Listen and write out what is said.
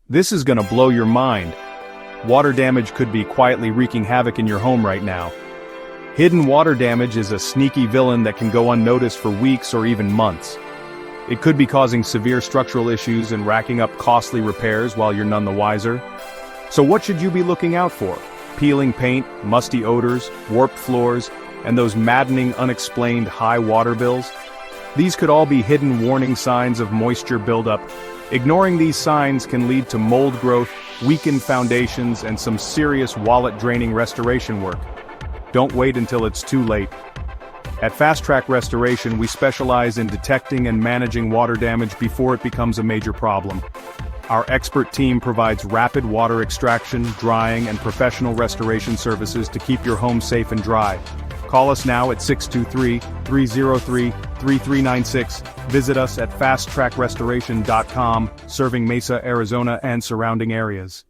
This is gonna blow your mind. Water damage could be quietly wreaking havoc in your home right now. Hidden water damage is a sneaky villain that can go unnoticed for weeks or even months. It could be causing severe structural issues and racking up costly repairs while you're none the wiser. So what should you be looking out for? Peeling paint, musty odors, warped floors, and those maddening unexplained high water bills? These could all be hidden warning signs of moisture buildup. Ignoring these signs can lead to mold growth, weakened foundations, and some serious wallet-draining restoration work. Don't wait until it's too late. At Fast Track Restoration, we specialize in detecting and managing water damage before it becomes a major problem. Our expert team provides rapid water extraction, drying, and professional restoration services to keep your home safe and dry. Call us now at 623-303-3396. Visit us at fasttrackrestoration.com, serving Mesa, Arizona and surrounding areas.